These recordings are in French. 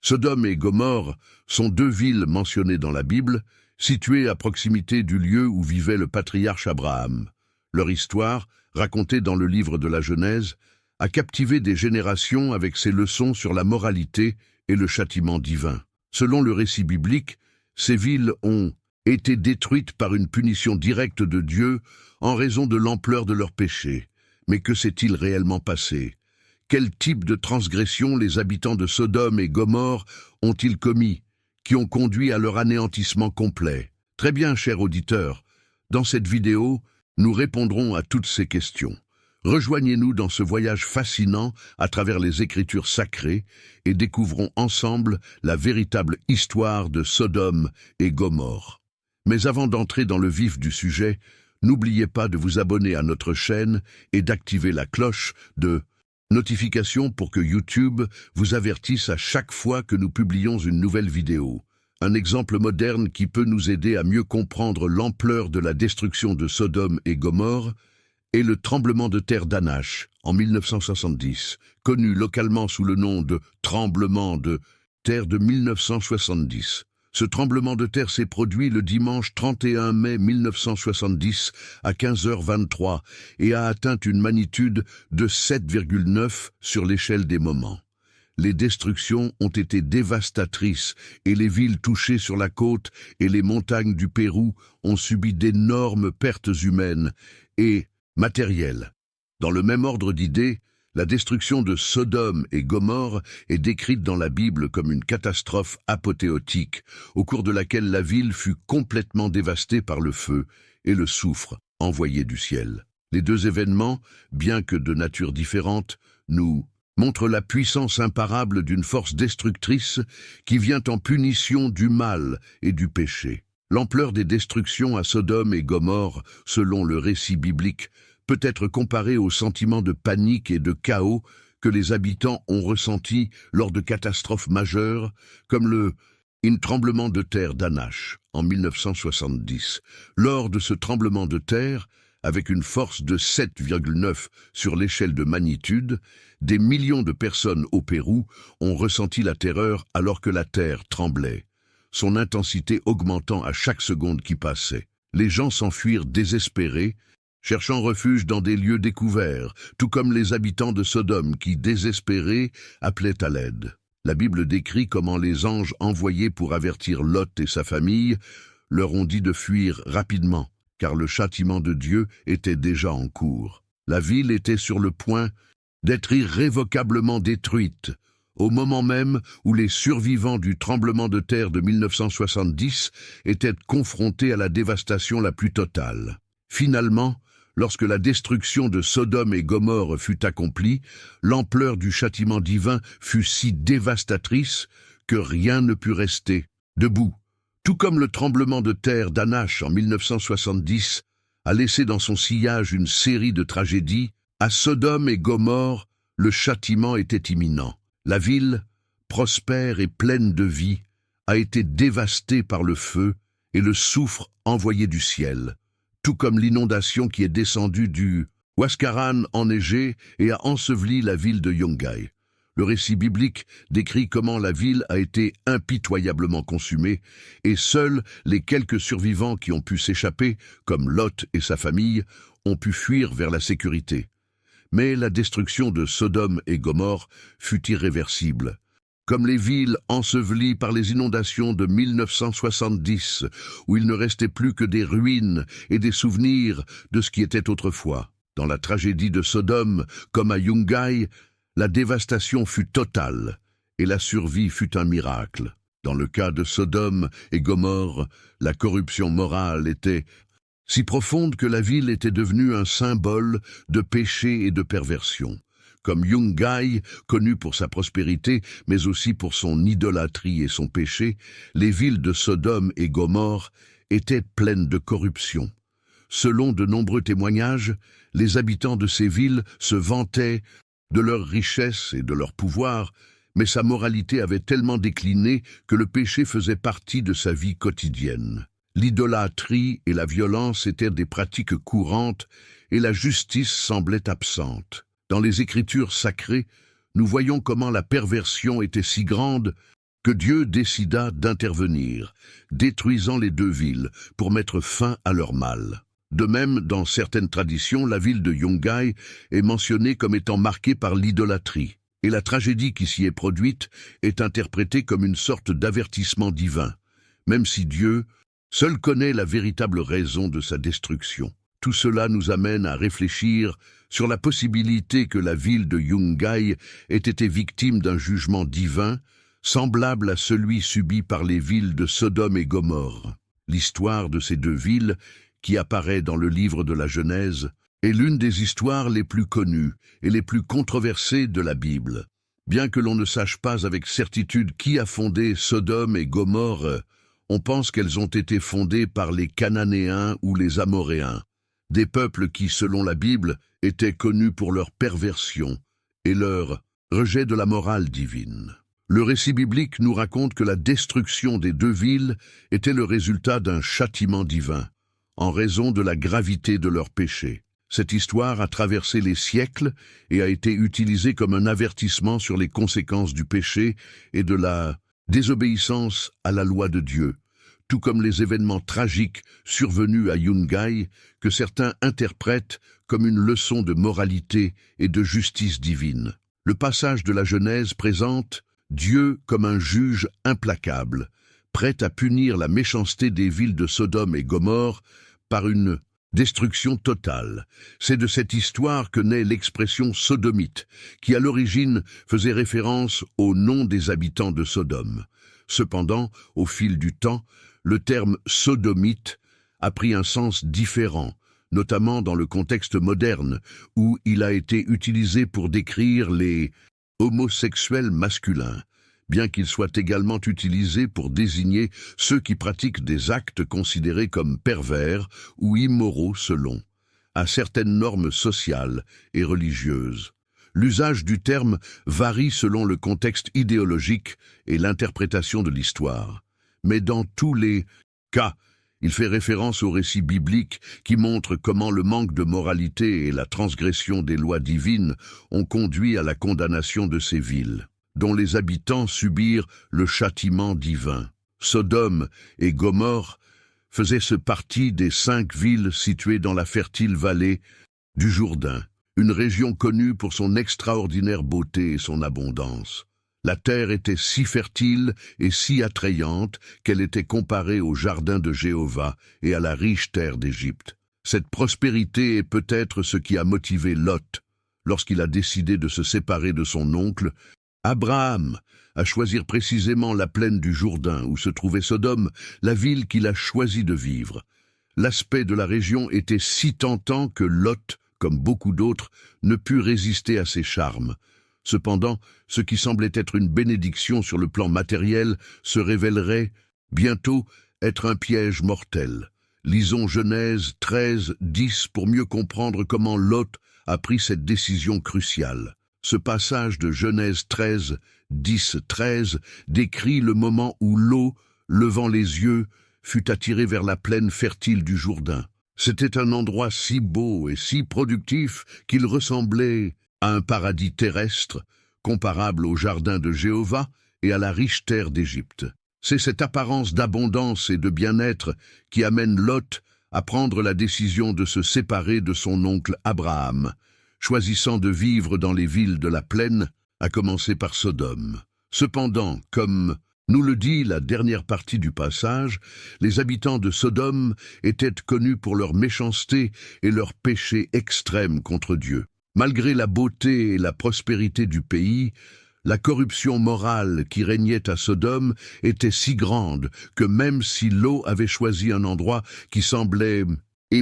Sodome et Gomorrhe sont deux villes mentionnées dans la Bible, situées à proximité du lieu où vivait le patriarche Abraham. Leur histoire, racontée dans le livre de la Genèse, a captivé des générations avec ses leçons sur la moralité et le châtiment divin. Selon le récit biblique, ces villes ont été détruites par une punition directe de Dieu en raison de l'ampleur de leurs péchés. Mais que s'est-il réellement passé? Quel type de transgression les habitants de Sodome et Gomorrhe ont-ils commis, qui ont conduit à leur anéantissement complet? Très bien, chers auditeurs, dans cette vidéo, nous répondrons à toutes ces questions. Rejoignez-nous dans ce voyage fascinant à travers les Écritures sacrées et découvrons ensemble la véritable histoire de Sodome et Gomorrhe. Mais avant d'entrer dans le vif du sujet, n'oubliez pas de vous abonner à notre chaîne et d'activer la cloche de notification pour que YouTube vous avertisse à chaque fois que nous publions une nouvelle vidéo. Un exemple moderne qui peut nous aider à mieux comprendre l'ampleur de la destruction de Sodome et Gomorrhe est le tremblement de terre d'Anash en 1970, connu localement sous le nom de tremblement de terre de 1970. Ce tremblement de terre s'est produit le dimanche 31 mai 1970 à 15h23 et a atteint une magnitude de 7,9 sur l'échelle des moments. Les destructions ont été dévastatrices et les villes touchées sur la côte et les montagnes du Pérou ont subi d'énormes pertes humaines et matérielles. Dans le même ordre d'idées, la destruction de Sodome et Gomorrhe est décrite dans la Bible comme une catastrophe apothéotique, au cours de laquelle la ville fut complètement dévastée par le feu et le soufre envoyé du ciel. Les deux événements, bien que de nature différente, nous montrent la puissance imparable d'une force destructrice qui vient en punition du mal et du péché. L'ampleur des destructions à Sodome et Gomorrhe, selon le récit biblique, peut être comparée au sentiment de panique et de chaos que les habitants ont ressenti lors de catastrophes majeures, comme le tremblement de terre d'Anash en 1970. Lors de ce tremblement de terre, avec une force de 7,9 sur l'échelle de magnitude, des millions de personnes au Pérou ont ressenti la terreur alors que la terre tremblait, son intensité augmentant à chaque seconde qui passait. Les gens s'enfuirent désespérés, cherchant refuge dans des lieux découverts, tout comme les habitants de Sodome qui, désespérés, appelaient à l'aide. La Bible décrit comment les anges envoyés pour avertir Lot et sa famille leur ont dit de fuir rapidement, car le châtiment de Dieu était déjà en cours. La ville était sur le point d'être irrévocablement détruite, au moment même où les survivants du tremblement de terre de 1970 étaient confrontés à la dévastation la plus totale. Finalement, lorsque la destruction de Sodome et Gomorrhe fut accomplie, l'ampleur du châtiment divin fut si dévastatrice que rien ne put rester debout. Tout comme le tremblement de terre d'Anash en 1970 a laissé dans son sillage une série de tragédies, à Sodome et Gomorrhe, le châtiment était imminent. La ville, prospère et pleine de vie, a été dévastée par le feu et le soufre envoyé du ciel, tout comme l'inondation qui est descendue du Huascarán enneigé et a enseveli la ville de Yungay. Le récit biblique décrit comment la ville a été impitoyablement consumée et seuls les quelques survivants qui ont pu s'échapper, comme Lot et sa famille, ont pu fuir vers la sécurité. Mais la destruction de Sodome et Gomorrhe fut irréversible. Comme les villes ensevelies par les inondations de 1970, où il ne restait plus que des ruines et des souvenirs de ce qui était autrefois. Dans la tragédie de Sodome, comme à Yungay, la dévastation fut totale et la survie fut un miracle. Dans le cas de Sodome et Gomorrhe, la corruption morale était si profonde que la ville était devenue un symbole de péché et de perversion. Comme Yungay, connu pour sa prospérité, mais aussi pour son idolâtrie et son péché, les villes de Sodome et Gomorrhe étaient pleines de corruption. Selon de nombreux témoignages, les habitants de ces villes se vantaient de leur richesse et de leur pouvoir, mais sa moralité avait tellement décliné que le péché faisait partie de sa vie quotidienne. L'idolâtrie et la violence étaient des pratiques courantes et la justice semblait absente. Dans les Écritures sacrées, nous voyons comment la perversion était si grande que Dieu décida d'intervenir, détruisant les deux villes pour mettre fin à leur mal. De même, dans certaines traditions, la ville de Yungay est mentionnée comme étant marquée par l'idolâtrie, et la tragédie qui s'y est produite est interprétée comme une sorte d'avertissement divin, même si Dieu seul connaît la véritable raison de sa destruction. Tout cela nous amène à réfléchir sur la possibilité que la ville de Yungay ait été victime d'un jugement divin, semblable à celui subi par les villes de Sodome et Gomorrhe. L'histoire de ces deux villes, qui apparaît dans le livre de la Genèse, est l'une des histoires les plus connues et les plus controversées de la Bible. Bien que l'on ne sache pas avec certitude qui a fondé Sodome et Gomorrhe, on pense qu'elles ont été fondées par les Cananéens ou les Amoréens, des peuples qui, selon la Bible, étaient connus pour leur perversion et leur rejet de la morale divine. Le récit biblique nous raconte que la destruction des deux villes était le résultat d'un châtiment divin, en raison de la gravité de leurs péchés. Cette histoire a traversé les siècles et a été utilisée comme un avertissement sur les conséquences du péché et de la désobéissance à la loi de Dieu, tout comme les événements tragiques survenus à Yungay que certains interprètent comme une leçon de moralité et de justice divine. Le passage de la Genèse présente Dieu comme un juge implacable, prêt à punir la méchanceté des villes de Sodome et Gomorrhe par une destruction totale. C'est de cette histoire que naît l'expression sodomite, qui à l'origine faisait référence au nom des habitants de Sodome. Cependant, au fil du temps, le terme sodomite a pris un sens différent, notamment dans le contexte moderne, où il a été utilisé pour décrire les homosexuels masculins, bien qu'il soit également utilisé pour désigner ceux qui pratiquent des actes considérés comme pervers ou immoraux selon à certaines normes sociales et religieuses. L'usage du terme varie selon le contexte idéologique et l'interprétation de l'histoire, mais dans tous les cas, il fait référence au récit biblique qui montre comment le manque de moralité et la transgression des lois divines ont conduit à la condamnation de ces villes, dont les habitants subirent le châtiment divin. Sodome et Gomorrhe faisaient partie des 5 villes situées dans la fertile vallée du Jourdain, une région connue pour son extraordinaire beauté et son abondance. La terre était si fertile et si attrayante qu'elle était comparée au jardin de Jéhovah et à la riche terre d'Égypte. Cette prospérité est peut-être ce qui a motivé Lot, lorsqu'il a décidé de se séparer de son oncle, Abraham, à choisir précisément la plaine du Jourdain où se trouvait Sodome, la ville qu'il a choisi de vivre. L'aspect de la région était si tentant que Lot, comme beaucoup d'autres, ne put résister à ses charmes. Cependant, ce qui semblait être une bénédiction sur le plan matériel se révélerait bientôt être un piège mortel. Lisons Genèse 13, 10 pour mieux comprendre comment Lot a pris cette décision cruciale. Ce passage de Genèse 13, 10, 13 décrit le moment où l'eau, levant les yeux, fut attirée vers la plaine fertile du Jourdain. C'était un endroit si beau et si productif qu'il ressemblait à un paradis terrestre, comparable au jardin de Jéhovah et à la riche terre d'Égypte. C'est cette apparence d'abondance et de bien-être qui amène Lot à prendre la décision de se séparer de son oncle Abraham, choisissant de vivre dans les villes de la plaine, à commencer par Sodome. Cependant, comme nous le dit la dernière partie du passage, les habitants de Sodome étaient connus pour leur méchanceté et leur péché extrême contre Dieu. Malgré la beauté et la prospérité du pays, la corruption morale qui régnait à Sodome était si grande que même si Lot avait choisi un endroit qui semblait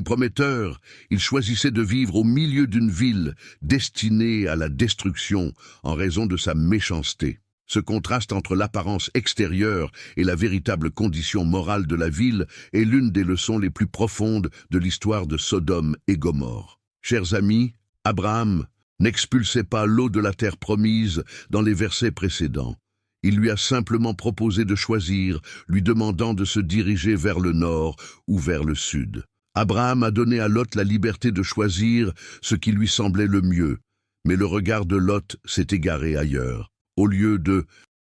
prometteur, il choisissait de vivre au milieu d'une ville destinée à la destruction en raison de sa méchanceté. Ce contraste entre l'apparence extérieure et la véritable condition morale de la ville est l'une des leçons les plus profondes de l'histoire de Sodome et Gomorrhe. Chers amis, Abraham n'expulsait pas Lot de la terre promise dans les versets précédents. Il lui a simplement proposé de choisir, lui demandant de se diriger vers le nord ou vers le sud. Abraham a donné à Lot la liberté de choisir ce qui lui semblait le mieux, mais le regard de Lot s'est égaré ailleurs. Au lieu de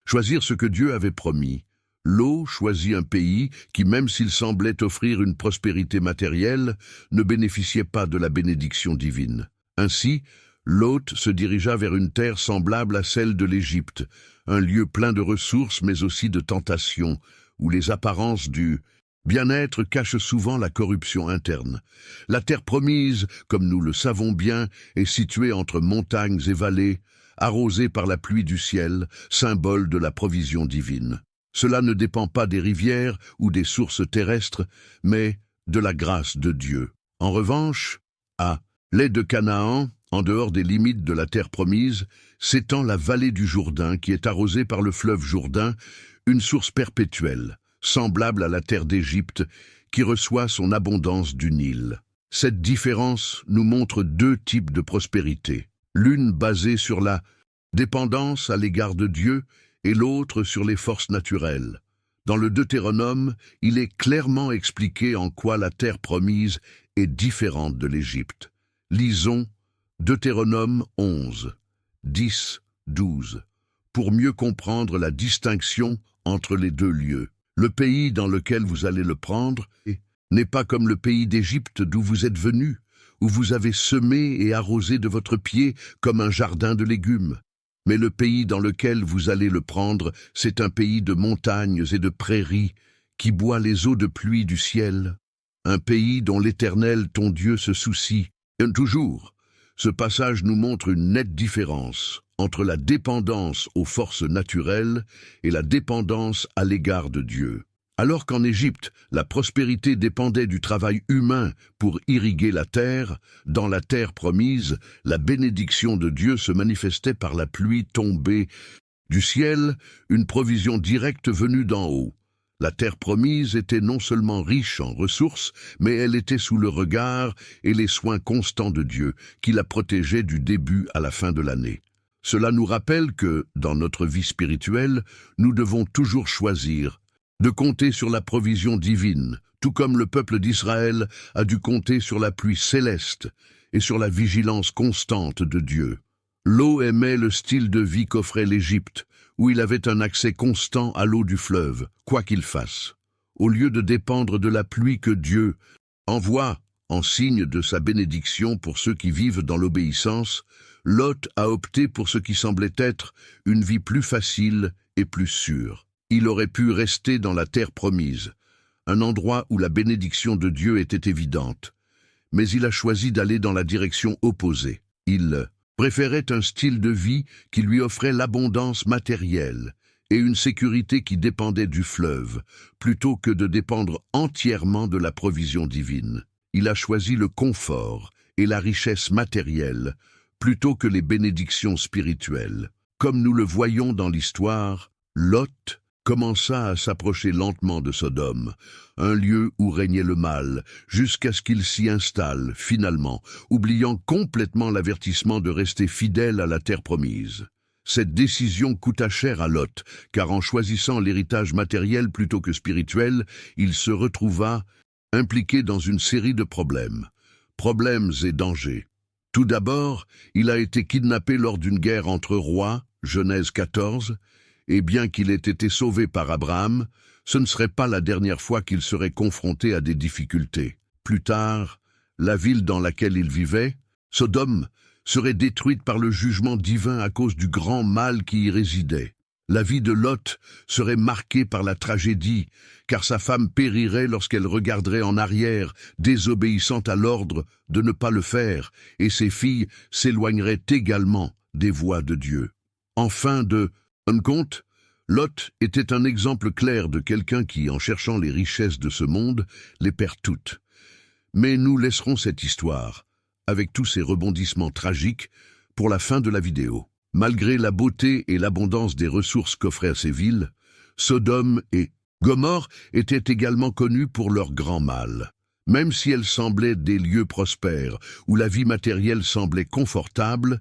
Choisir ce que Dieu avait promis. Lot choisit un pays qui, même s'il semblait offrir une prospérité matérielle, ne bénéficiait pas de la bénédiction divine. Ainsi, Lot se dirigea vers une terre semblable à celle de l'Égypte, un lieu plein de ressources mais aussi de tentations, où les apparences du bien-être cachent souvent la corruption interne. La terre promise, comme nous le savons bien, est située entre montagnes et vallées, arrosée par la pluie du ciel, symbole de la provision divine. Cela ne dépend pas des rivières ou des sources terrestres, mais de la grâce de Dieu. En revanche, à l'est de Canaan, en dehors des limites de la terre promise, s'étend la vallée du Jourdain qui est arrosée par le fleuve Jourdain, une source perpétuelle, semblable à la terre d'Égypte, qui reçoit son abondance du Nil. Cette différence nous montre deux types de prospérité, l'une basée sur la dépendance à l'égard de Dieu et l'autre sur les forces naturelles. Dans le Deutéronome, il est clairement expliqué en quoi la terre promise est différente de l'Égypte. Lisons Deutéronome 11, 10, 12, pour mieux comprendre la distinction entre les deux lieux. Le pays dans lequel vous allez le prendre n'est pas comme le pays d'Égypte d'où vous êtes venus, où vous avez semé et arrosé de votre pied comme un jardin de légumes. Mais le pays dans lequel vous allez le prendre, c'est un pays de montagnes et de prairies, qui boit les eaux de pluie du ciel, un pays dont l'Éternel, ton Dieu, se soucie. Et toujours, ce passage nous montre une nette différence entre la dépendance aux forces naturelles et la dépendance à l'égard de Dieu. Alors qu'en Égypte, la prospérité dépendait du travail humain pour irriguer la terre, dans la terre promise, la bénédiction de Dieu se manifestait par la pluie tombée du ciel, une provision directe venue d'en haut. La terre promise était non seulement riche en ressources, mais elle était sous le regard et les soins constants de Dieu, qui la protégeait du début à la fin de l'année. Cela nous rappelle que, dans notre vie spirituelle, nous devons toujours choisir de compter sur la provision divine, tout comme le peuple d'Israël a dû compter sur la pluie céleste et sur la vigilance constante de Dieu. Lot aimait le style de vie qu'offrait l'Égypte, où il avait un accès constant à l'eau du fleuve, quoi qu'il fasse. Au lieu de dépendre de la pluie que Dieu envoie en signe de sa bénédiction pour ceux qui vivent dans l'obéissance, Lot a opté pour ce qui semblait être une vie plus facile et plus sûre. Il aurait pu rester dans la terre promise, un endroit où la bénédiction de Dieu était évidente. Mais il a choisi d'aller dans la direction opposée. Il préférait un style de vie qui lui offrait l'abondance matérielle et une sécurité qui dépendait du fleuve, plutôt que de dépendre entièrement de la provision divine. Il a choisi le confort et la richesse matérielle, plutôt que les bénédictions spirituelles. Comme nous le voyons dans l'histoire, Lot commença à s'approcher lentement de Sodome, un lieu où régnait le mal, jusqu'à ce qu'il s'y installe, finalement, oubliant complètement l'avertissement de rester fidèle à la terre promise. Cette décision coûta cher à Lot, car en choisissant l'héritage matériel plutôt que spirituel, il se retrouva impliqué dans une série de problèmes et dangers. Tout d'abord, il a été kidnappé lors d'une guerre entre rois, Genèse 14, et bien qu'il ait été sauvé par Abraham, ce ne serait pas la dernière fois qu'il serait confronté à des difficultés. Plus tard, la ville dans laquelle il vivait, Sodome, serait détruite par le jugement divin à cause du grand mal qui y résidait. La vie de Lot serait marquée par la tragédie, car sa femme périrait lorsqu'elle regarderait en arrière, désobéissant à l'ordre de ne pas le faire, et ses filles s'éloigneraient également des voies de Dieu. En fin de compte, Lot était un exemple clair de quelqu'un qui, en cherchant les richesses de ce monde, les perd toutes. Mais nous laisserons cette histoire, avec tous ses rebondissements tragiques, pour la fin de la vidéo. Malgré la beauté et l'abondance des ressources qu'offraient ces villes, Sodome et Gomorrhe étaient également connues pour leur grand mal. Même si elles semblaient des lieux prospères, où la vie matérielle semblait confortable,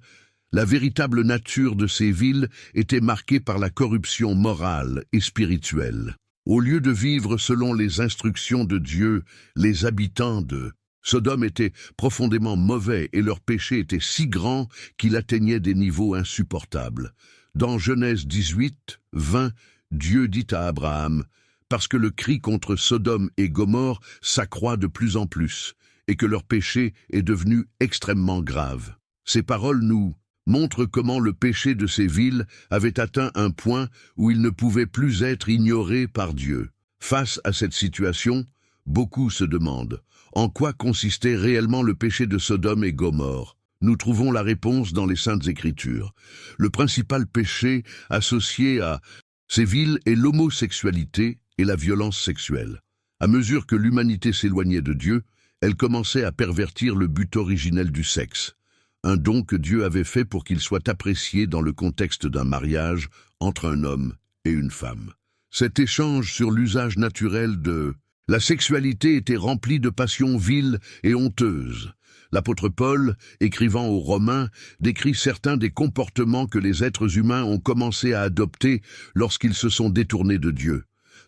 la véritable nature de ces villes était marquée par la corruption morale et spirituelle. Au lieu de vivre selon les instructions de Dieu, les habitants de Sodome étaient profondément mauvais et leur péché était si grand qu'il atteignait des niveaux insupportables. Dans Genèse 18, 20, Dieu dit à Abraham, « Parce que le cri contre Sodome et Gomorrhe s'accroît de plus en plus, et que leur péché est devenu extrêmement grave. » Ces paroles nous montrent comment le péché de ces villes avait atteint un point où il ne pouvait plus être ignoré par Dieu. Face à cette situation, beaucoup se demandent en quoi consistait réellement le péché de Sodome et Gomorrhe. Nous trouvons la réponse dans les Saintes Écritures. Le principal péché associé à ces villes est l'homosexualité et la violence sexuelle. À mesure que l'humanité s'éloignait de Dieu, elle commençait à pervertir le but originel du sexe, un don que Dieu avait fait pour qu'il soit apprécié dans le contexte d'un mariage entre un homme et une femme. Cet échange sur l'usage naturel de la sexualité était rempli de passions viles et honteuses. L'apôtre Paul, écrivant aux Romains, décrit certains des comportements que les êtres humains ont commencé à adopter lorsqu'ils se sont détournés de Dieu.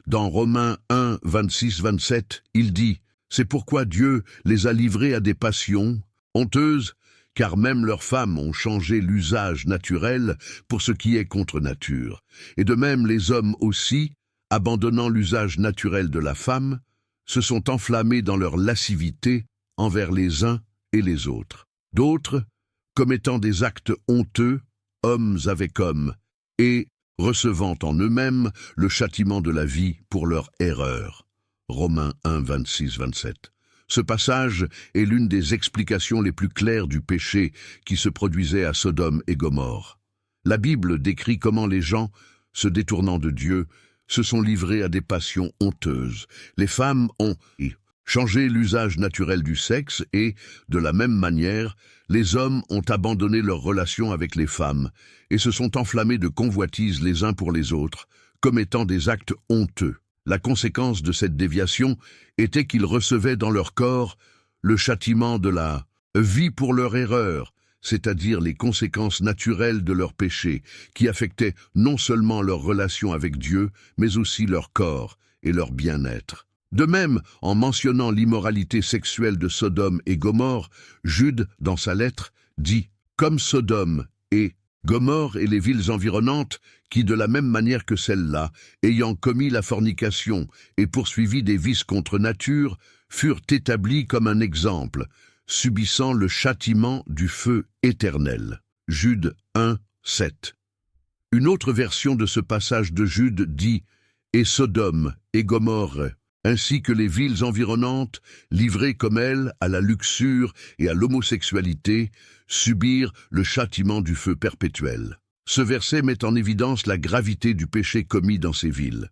Dans Romains 1, 26-27, il dit « C'est pourquoi Dieu les a livrés à des passions honteuses, car même leurs femmes ont changé l'usage naturel pour ce qui est contre nature. Et de même les hommes aussi, abandonnant l'usage naturel de la femme, se sont enflammés dans leur lascivité envers les uns et les autres. D'autres, commettant des actes honteux, hommes avec hommes, et recevant en eux-mêmes le châtiment de la vie pour leur erreur. » Romains 1, 26-27. Ce passage est l'une des explications les plus claires du péché qui se produisait à Sodome et Gomorrhe. La Bible décrit comment les gens, se détournant de Dieu, se sont livrés à des passions honteuses. Les femmes ont changé l'usage naturel du sexe et, de la même manière, les hommes ont abandonné leurs relations avec les femmes et se sont enflammés de convoitises les uns pour les autres, commettant des actes honteux. La conséquence de cette déviation était qu'ils recevaient dans leur corps le châtiment de la vie pour leur erreur, c'est-à-dire les conséquences naturelles de leur péché, qui affectaient non seulement leur relation avec Dieu, mais aussi leur corps et leur bien-être. De même, en mentionnant l'immoralité sexuelle de Sodome et Gomorrhe, Jude, dans sa lettre, dit « Comme Sodome et Gomorrhe et les villes environnantes, qui de la même manière que celle-là, ayant commis la fornication et poursuivi des vices contre nature, furent établis comme un exemple, subissant le châtiment du feu éternel. » Jude 1, 7. Une autre version de ce passage de Jude dit « Et Sodome et Gomorrhe, ainsi que les villes environnantes, livrées comme elles à la luxure et à l'homosexualité, subirent le châtiment du feu perpétuel. » Ce verset met en évidence la gravité du péché commis dans ces villes.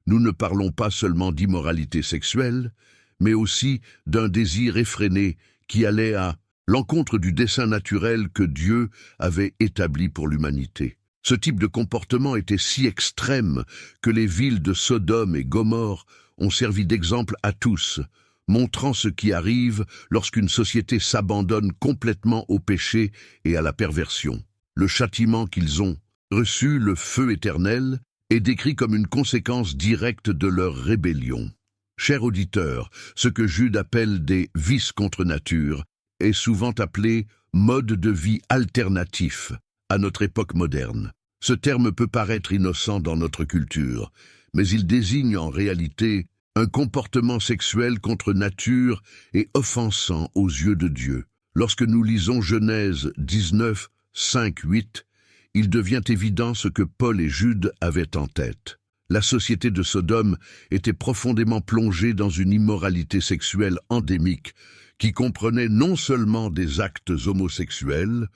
Nous ne parlons pas seulement d'immoralité sexuelle, mais aussi d'un désir effréné qui allait à l'encontre du dessein naturel que Dieu avait établi pour l'humanité. Ce type de comportement était si extrême que les villes de Sodome et Gomorrhe ont servi d'exemple à tous, montrant ce qui arrive lorsqu'une société s'abandonne complètement au péché et à la perversion. Le châtiment qu'ils ont reçu, le feu éternel, est décrit comme une conséquence directe de leur rébellion. Chers auditeurs, ce que Jude appelle des vices contre nature est souvent appelé mode de vie alternatif à notre époque moderne. Ce terme peut paraître innocent dans notre culture, mais il désigne en réalité un comportement sexuel contre nature et offensant aux yeux de Dieu. Lorsque nous lisons Genèse 19, 5, 8, il devient évident ce que Paul et Jude avaient en tête. La société de Sodome était profondément plongée dans une immoralité sexuelle endémique qui comprenait non seulement des actes homosexuels,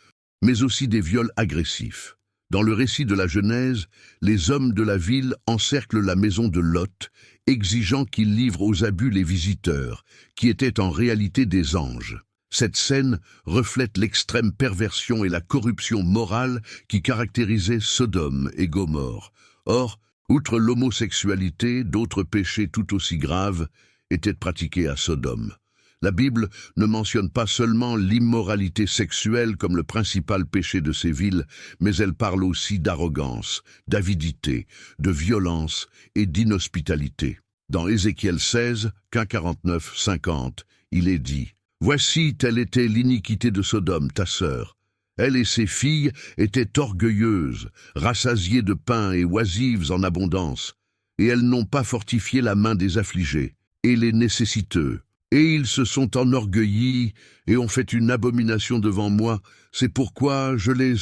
mais aussi des viols agressifs. Dans le récit de la Genèse, les hommes de la ville encerclent la maison de Lot, exigeant qu'il livre aux abus les visiteurs, qui étaient en réalité des anges. Cette scène reflète l'extrême perversion et la corruption morale qui caractérisaient Sodome et Gomorrhe. Or, outre l'homosexualité, d'autres péchés tout aussi graves étaient pratiqués à Sodome. La Bible ne mentionne pas seulement l'immoralité sexuelle comme le principal péché de ces villes, mais elle parle aussi d'arrogance, d'avidité, de violence et d'inhospitalité. Dans Ézéchiel 16, 49-50, il est dit « Voici telle était l'iniquité de Sodome, ta sœur. Elle et ses filles étaient orgueilleuses, rassasiées de pain et oisives en abondance, et elles n'ont pas fortifié la main des affligés et les nécessiteux. Et ils se sont enorgueillis et ont fait une abomination devant moi, c'est pourquoi je les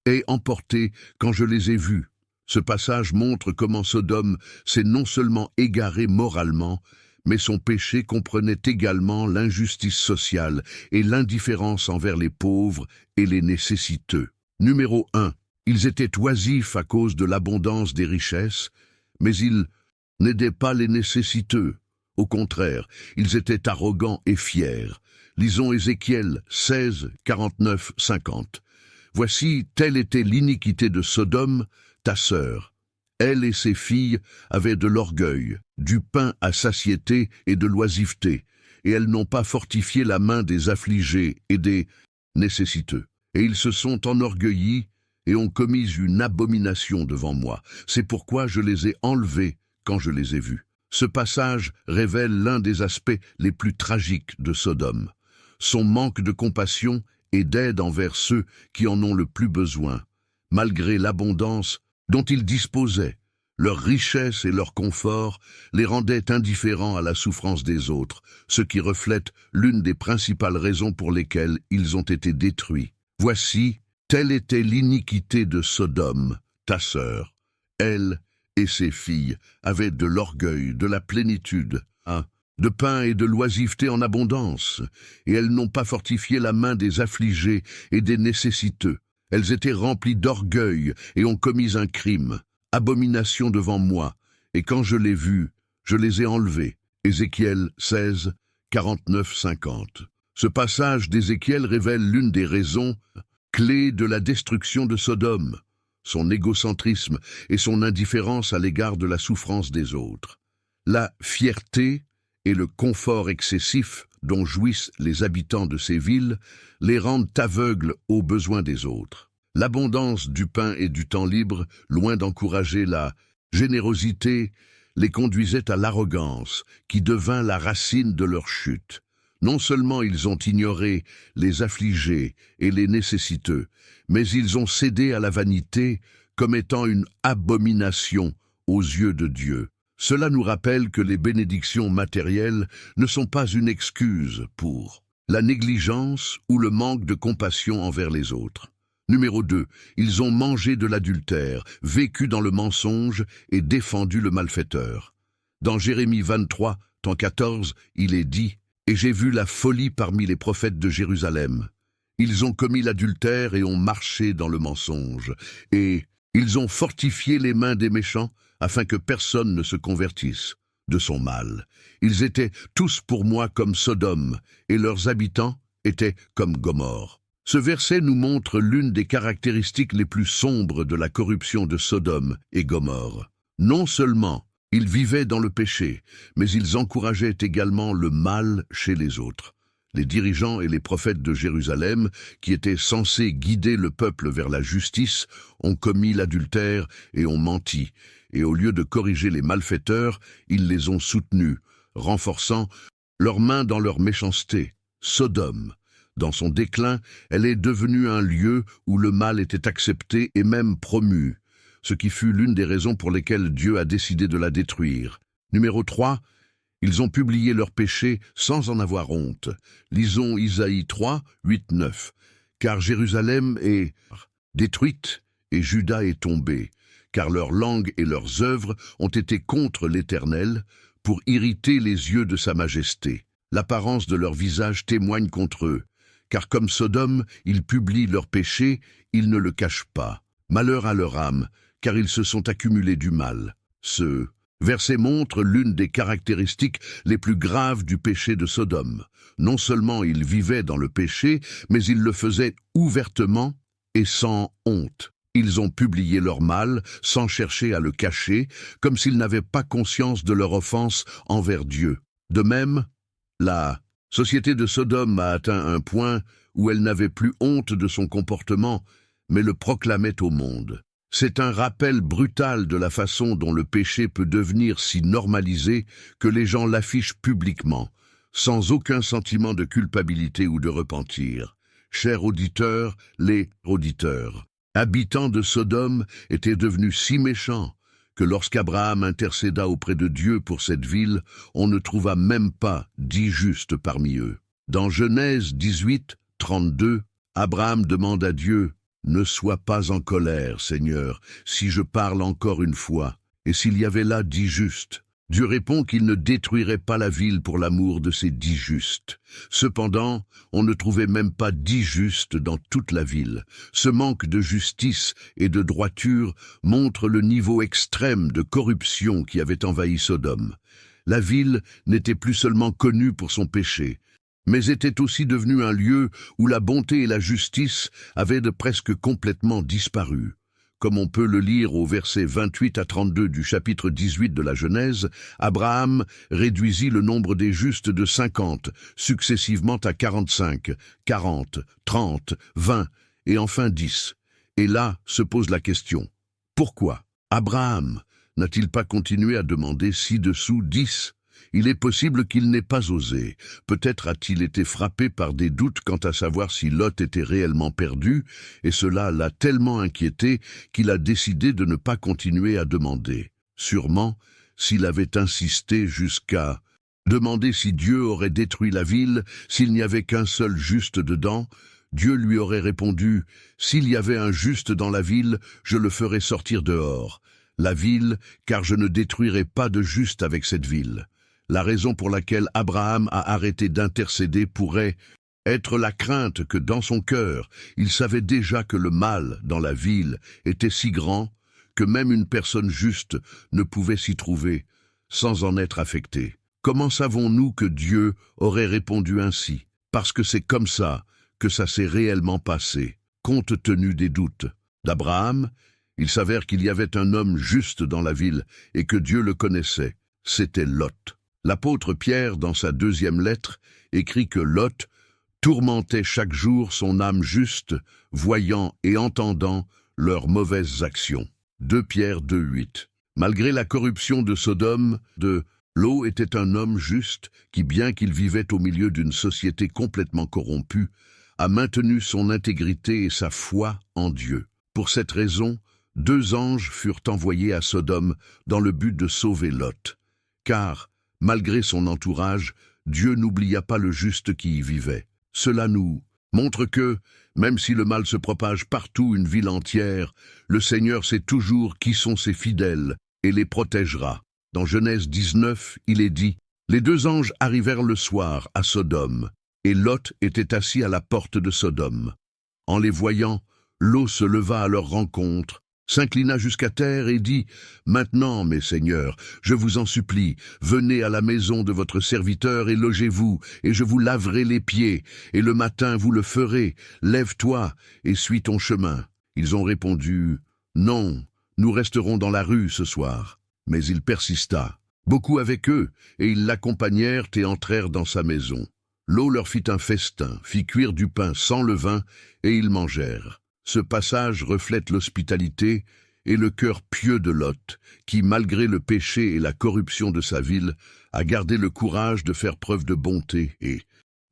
ai emportés quand je les ai vus. Ce passage montre comment Sodome s'est non seulement égaré moralement, mais son péché comprenait également l'injustice sociale et l'indifférence envers les pauvres et les nécessiteux. Numéro 1. Ils étaient oisifs à cause de l'abondance des richesses, mais ils n'aidaient pas les nécessiteux. Au contraire, ils étaient arrogants et fiers. Lisons Ézéchiel 16, 49, 50. Voici, telle était l'iniquité de Sodome, ta sœur. Elle et ses filles avaient de l'orgueil, du pain à satiété et de l'oisiveté, et elles n'ont pas fortifié la main des affligés et des nécessiteux. Et ils se sont enorgueillis et ont commis une abomination devant moi. C'est pourquoi je les ai enlevés quand je les ai vus. Ce passage révèle l'un des aspects les plus tragiques de Sodome. Son manque de compassion et d'aide envers ceux qui en ont le plus besoin. Malgré l'abondance dont ils disposaient, leur richesse et leur confort les rendaient indifférents à la souffrance des autres, ce qui reflète l'une des principales raisons pour lesquelles ils ont été détruits. Voici, telle était l'iniquité de Sodome, ta sœur. Elle et ses filles avaient de l'orgueil, de la plénitude, de pain et de l'oisiveté en abondance, et elles n'ont pas fortifié la main des affligés et des nécessiteux. Elles étaient remplies d'orgueil et ont commis un crime, abomination devant moi, et quand je l'ai vu, je les ai enlevées. Ézéchiel 16, 49, 50. Ce passage d'Ézéchiel révèle l'une des raisons clés de la destruction de Sodome, son égocentrisme et son indifférence à l'égard de la souffrance des autres. La fierté et le confort excessif dont jouissent les habitants de ces villes les rendent aveugles aux besoins des autres. L'abondance du pain et du temps libre, loin d'encourager la générosité, les conduisait à l'arrogance, qui devint la racine de leur chute. Non seulement ils ont ignoré les affligés et les nécessiteux, mais ils ont cédé à la vanité comme étant une abomination aux yeux de Dieu. Cela nous rappelle que les bénédictions matérielles ne sont pas une excuse pour la négligence ou le manque de compassion envers les autres. Numéro 2. Ils ont mangé de l'adultère, vécu dans le mensonge et défendu le malfaiteur. Dans Jérémie 23, temps 14, il est dit « Et j'ai vu la folie parmi les prophètes de Jérusalem. Ils ont commis l'adultère et ont marché dans le mensonge. Et ils ont fortifié les mains des méchants, afin que personne ne se convertisse de son mal. Ils étaient tous pour moi comme Sodome, et leurs habitants étaient comme Gomorrhe. » Ce verset nous montre l'une des caractéristiques les plus sombres de la corruption de Sodome et Gomorrhe. Non seulement ils vivaient dans le péché, mais ils encourageaient également le mal chez les autres. Les dirigeants et les prophètes de Jérusalem, qui étaient censés guider le peuple vers la justice, ont commis l'adultère et ont menti. Et au lieu de corriger les malfaiteurs, ils les ont soutenus, renforçant leurs mains dans leur méchanceté. Sodome, dans son déclin, elle est devenue un lieu où le mal était accepté et même promu, ce qui fut l'une des raisons pour lesquelles Dieu a décidé de la détruire. Numéro 3. Ils ont publié leurs péchés sans en avoir honte. Lisons Isaïe 3, 8, 9. Car Jérusalem est détruite et Juda est tombé, car leurs langues et leurs œuvres ont été contre l'Éternel pour irriter les yeux de sa majesté. L'apparence de leur visage témoigne contre eux, car comme Sodome, ils publient leurs péchés, ils ne le cachent pas. Malheur à leur âme, car ils se sont accumulés du mal. Ce verset montre l'une des caractéristiques les plus graves du péché de Sodome. Non seulement ils vivaient dans le péché, mais ils le faisaient ouvertement et sans honte. Ils ont publié leur mal sans chercher à le cacher, comme s'ils n'avaient pas conscience de leur offense envers Dieu. De même, la société de Sodome a atteint un point où elle n'avait plus honte de son comportement, mais le proclamait au monde. C'est un rappel brutal de la façon dont le péché peut devenir si normalisé que les gens l'affichent publiquement, sans aucun sentiment de culpabilité ou de repentir. Chers auditeurs, les auditeurs, habitants de Sodome étaient devenus si méchants que lorsqu'Abraham intercéda auprès de Dieu pour cette ville, on ne trouva même pas 10 justes parmi eux. Dans Genèse 18, 32, Abraham demande à Dieu « Ne sois pas en colère, Seigneur, si je parle encore une fois, et s'il y avait là 10 justes. » Dieu répond qu'il ne détruirait pas la ville pour l'amour de ces 10 justes. Cependant, on ne trouvait même pas 10 justes dans toute la ville. Ce manque de justice et de droiture montre le niveau extrême de corruption qui avait envahi Sodome. La ville n'était plus seulement connue pour son péché, mais était aussi devenue un lieu où la bonté et la justice avaient de presque complètement disparu. Comme on peut le lire au verset 28 à 32 du chapitre 18 de la Genèse, Abraham réduisit le nombre des justes de 50, successivement à 45, 40, 30, 20 et enfin 10. Et là se pose la question, pourquoi Abraham n'a-t-il pas continué à demander ci-dessous 10 ? Il est possible qu'il n'ait pas osé. Peut-être a-t-il été frappé par des doutes quant à savoir si Lot était réellement perdu, et cela l'a tellement inquiété qu'il a décidé de ne pas continuer à demander. Sûrement, s'il avait insisté jusqu'à demander si Dieu aurait détruit la ville, s'il n'y avait qu'un seul juste dedans, Dieu lui aurait répondu « S'il y avait un juste dans la ville, je le ferai sortir dehors. La ville, car je ne détruirai pas de juste avec cette ville. » La raison pour laquelle Abraham a arrêté d'intercéder pourrait être la crainte que dans son cœur, il savait déjà que le mal dans la ville était si grand que même une personne juste ne pouvait s'y trouver sans en être affectée. Comment savons-nous que Dieu aurait répondu ainsi? Parce que c'est comme ça que ça s'est réellement passé. Compte tenu des doutes d'Abraham, il s'avère qu'il y avait un homme juste dans la ville et que Dieu le connaissait. C'était Lot. L'apôtre Pierre, dans sa 2e lettre, écrit que Lot tourmentait chaque jour son âme juste, voyant et entendant leurs mauvaises actions. 2 Pierre 2,8. Malgré la corruption de Sodome, Lot était un homme juste qui, bien qu'il vivait au milieu d'une société complètement corrompue, a maintenu son intégrité et sa foi en Dieu. Pour cette raison, 2 anges furent envoyés à Sodome dans le but de sauver Lot. Car, malgré son entourage, Dieu n'oublia pas le juste qui y vivait. Cela nous montre que, même si le mal se propage partout, une ville entière, le Seigneur sait toujours qui sont ses fidèles et les protégera. Dans Genèse 19, il est dit « Les 2 anges arrivèrent le soir à Sodome, et Lot était assis à la porte de Sodome. En les voyant, Lot se leva à leur rencontre, s'inclina jusqu'à terre et dit « Maintenant, mes seigneurs, je vous en supplie, venez à la maison de votre serviteur et logez-vous, et je vous laverai les pieds, et le matin vous le ferez, lève-toi et suis ton chemin. » Ils ont répondu « Non, nous resterons dans la rue ce soir. » Mais il persista. Beaucoup avec eux, et ils l'accompagnèrent et entrèrent dans sa maison. Lot leur fit un festin, fit cuire du pain sans levain, et ils mangèrent. Ce passage reflète l'hospitalité et le cœur pieux de Lot, qui, malgré le péché et la corruption de sa ville, a gardé le courage de faire preuve de bonté et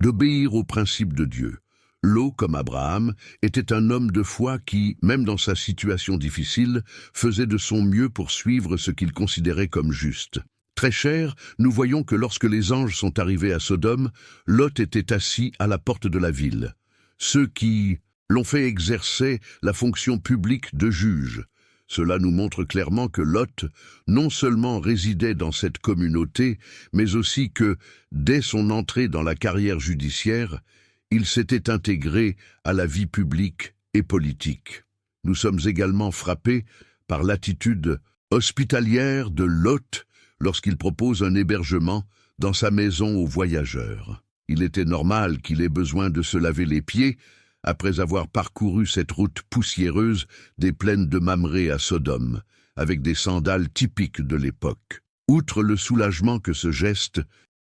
d'obéir aux principes de Dieu. Lot, comme Abraham, était un homme de foi qui, même dans sa situation difficile, faisait de son mieux pour suivre ce qu'il considérait comme juste. Très cher, nous voyons que lorsque les anges sont arrivés à Sodome, Lot était assis à la porte de la ville. Ceux qui l'ont fait exercer la fonction publique de juge. Cela nous montre clairement que Lot non seulement résidait dans cette communauté, mais aussi que, dès son entrée dans la carrière judiciaire, il s'était intégré à la vie publique et politique. Nous sommes également frappés par l'attitude hospitalière de Lot lorsqu'il propose un hébergement dans sa maison aux voyageurs. Il était normal qu'il ait besoin de se laver les pieds après avoir parcouru cette route poussiéreuse des plaines de Mamré à Sodome, avec des sandales typiques de l'époque. Outre le soulagement que ce geste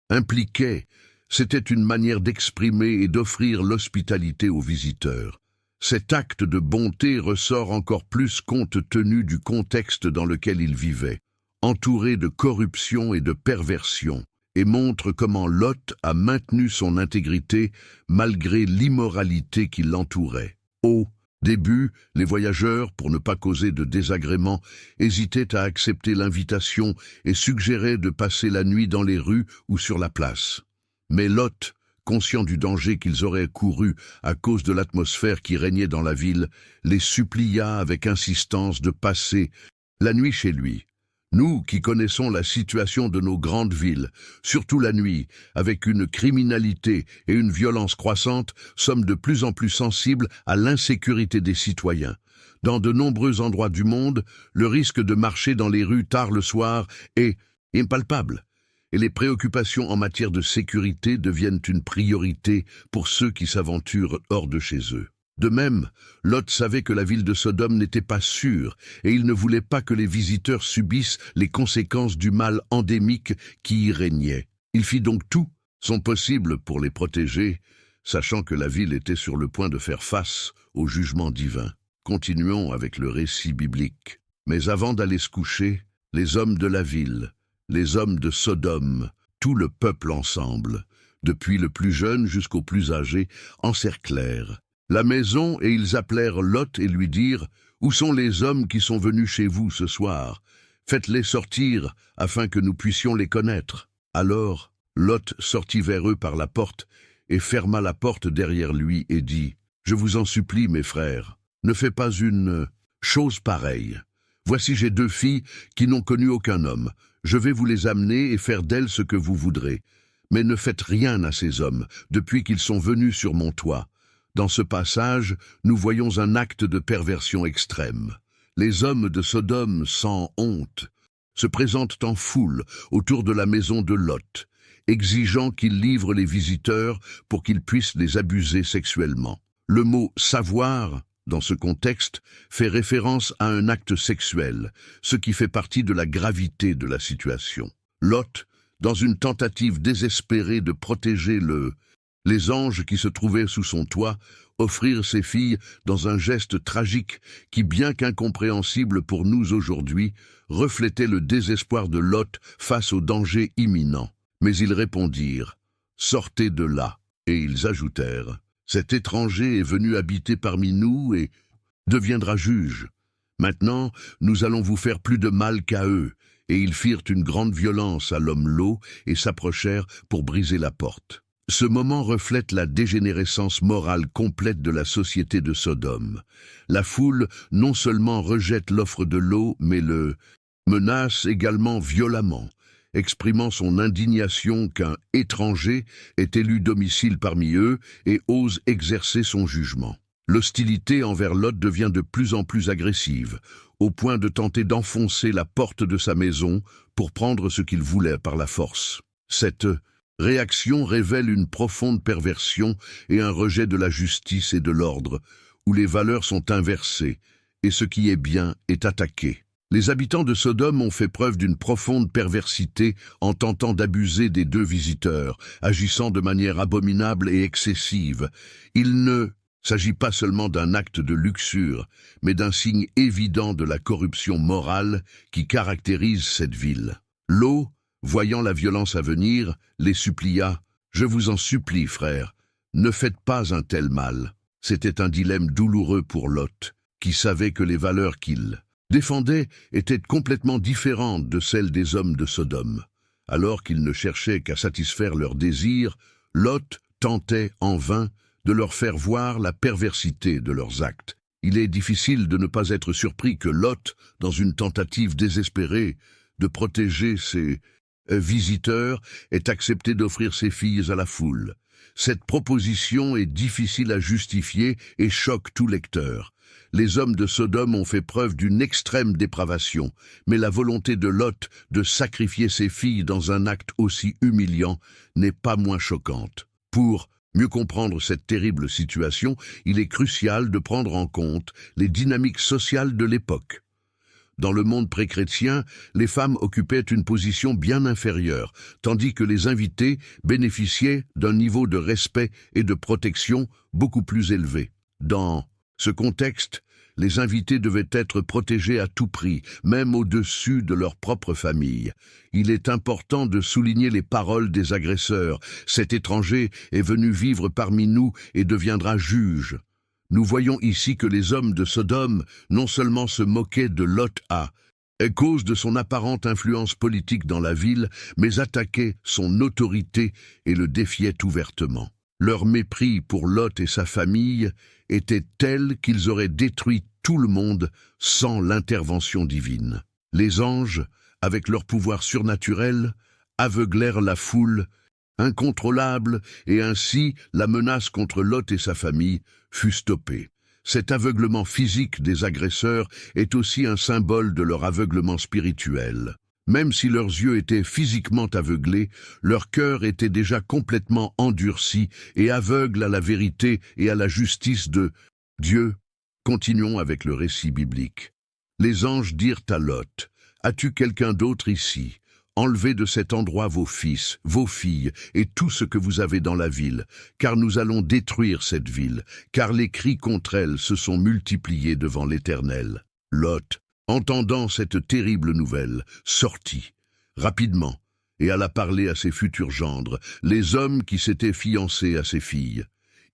impliquait, c'était une manière d'exprimer et d'offrir l'hospitalité aux visiteurs. Cet acte de bonté ressort encore plus compte tenu du contexte dans lequel il vivait. Entouré de corruption et de perversion, et montre comment Lot a maintenu son intégrité malgré l'immoralité qui l'entourait. Au début, les voyageurs, pour ne pas causer de désagréments, hésitaient à accepter l'invitation et suggéraient de passer la nuit dans les rues ou sur la place. Mais Lot, conscient du danger qu'ils auraient couru à cause de l'atmosphère qui régnait dans la ville, les supplia avec insistance de passer la nuit chez lui. Nous qui connaissons la situation de nos grandes villes, surtout la nuit, avec une criminalité et une violence croissante, sommes de plus en plus sensibles à l'insécurité des citoyens. Dans de nombreux endroits du monde, le risque de marcher dans les rues tard le soir est impalpable, et les préoccupations en matière de sécurité deviennent une priorité pour ceux qui s'aventurent hors de chez eux. De même, Lot savait que la ville de Sodome n'était pas sûre, et il ne voulait pas que les visiteurs subissent les conséquences du mal endémique qui y régnait. Il fit donc tout son possible pour les protéger, sachant que la ville était sur le point de faire face au jugement divin. Continuons avec le récit biblique. Mais avant d'aller se coucher, les hommes de la ville, les hommes de Sodome, tout le peuple ensemble, depuis le plus jeune jusqu'au plus âgé, encerclèrent la maison, et ils appelèrent Lot et lui dirent « Où sont les hommes qui sont venus chez vous ce soir? Faites-les sortir, afin que nous puissions les connaître. » Alors Lot sortit vers eux par la porte, et ferma la porte derrière lui, et dit « Je vous en supplie, mes frères, ne faites pas une chose pareille. Voici j'ai 2 filles qui n'ont connu aucun homme. Je vais vous les amener et faire d'elles ce que vous voudrez. Mais ne faites rien à ces hommes, depuis qu'ils sont venus sur mon toit. » Dans ce passage, nous voyons un acte de perversion extrême. Les hommes de Sodome, sans honte, se présentent en foule autour de la maison de Lot, exigeant qu'il livre les visiteurs pour qu'ils puissent les abuser sexuellement. Le mot « savoir » dans ce contexte, fait référence à un acte sexuel, ce qui fait partie de la gravité de la situation. Lot, dans une tentative désespérée de protéger les anges qui se trouvaient sous son toit, offrirent ses filles dans un geste tragique qui, bien qu'incompréhensible pour nous aujourd'hui, reflétait le désespoir de Lot face au danger imminent. Mais ils répondirent « Sortez de là !» Et ils ajoutèrent « Cet étranger est venu habiter parmi nous et deviendra juge. Maintenant, nous allons vous faire plus de mal qu'à eux. » Et ils firent une grande violence à l'homme lot et s'approchèrent pour briser la porte. Ce moment reflète la dégénérescence morale complète de la société de Sodome. La foule non seulement rejette l'offre de Lot, mais le menace également violemment, exprimant son indignation qu'un étranger ait élu domicile parmi eux et ose exercer son jugement. L'hostilité envers Lot devient de plus en plus agressive, au point de tenter d'enfoncer la porte de sa maison pour prendre ce qu'il voulait par la force. Cette réaction révèle une profonde perversion et un rejet de la justice et de l'ordre, où les valeurs sont inversées et ce qui est bien est attaqué. Les habitants de Sodome ont fait preuve d'une profonde perversité en tentant d'abuser des 2 visiteurs, agissant de manière abominable et excessive. Il ne s'agit pas seulement d'un acte de luxure, mais d'un signe évident de la corruption morale qui caractérise cette ville. Lot, voyant la violence à venir, les supplia « Je vous en supplie, frères, ne faites pas un tel mal. » C'était un dilemme douloureux pour Lot, qui savait que les valeurs qu'il défendait étaient complètement différentes de celles des hommes de Sodome. Alors qu'ils ne cherchaient qu'à satisfaire leurs désirs, Lot tentait en vain de leur faire voir la perversité de leurs actes. Il est difficile de ne pas être surpris que Lot, dans une tentative désespérée de protéger ses visiteurs, ait accepté d'offrir ses filles à la foule. Cette proposition est difficile à justifier et choque tout lecteur. Les hommes de Sodome ont fait preuve d'une extrême dépravation, mais la volonté de Lot de sacrifier ses filles dans un acte aussi humiliant n'est pas moins choquante. Pour mieux comprendre cette terrible situation, il est crucial de prendre en compte les dynamiques sociales de l'époque. Dans le monde pré-chrétien, les femmes occupaient une position bien inférieure, tandis que les invités bénéficiaient d'un niveau de respect et de protection beaucoup plus élevé. Dans ce contexte, Les invités devaient être protégés à tout prix, même au-dessus de leur propre famille. Il est important de souligner les paroles des agresseurs. Cet étranger est venu vivre parmi nous et deviendra juge. Nous voyons ici que les hommes de Sodome non seulement se moquaient de Lot à cause de son apparente influence politique dans la ville, mais attaquaient son autorité et le défiaient ouvertement. Leur mépris pour Lot et sa famille était tel qu'ils auraient détruit tout le monde sans l'intervention divine. Les anges, avec leur pouvoir surnaturel, aveuglèrent la foule incontrôlable, et ainsi la menace contre Lot et sa famille fut stoppée. Cet aveuglement physique des agresseurs est aussi un symbole de leur aveuglement spirituel. Même si leurs yeux étaient physiquement aveuglés, leur cœur était déjà complètement endurci et aveugle à la vérité et à la justice de Dieu. Continuons avec le récit biblique. Les anges dirent à Lot, « As-tu quelqu'un d'autre ici ? Enlevez de cet endroit vos fils, vos filles et tout ce que vous avez dans la ville, car nous allons détruire cette ville, car les cris contre elle se sont multipliés devant l'Éternel. » Lot, entendant cette terrible nouvelle, sortit rapidement et alla parler à ses futurs gendres, les hommes qui s'étaient fiancés à ses filles.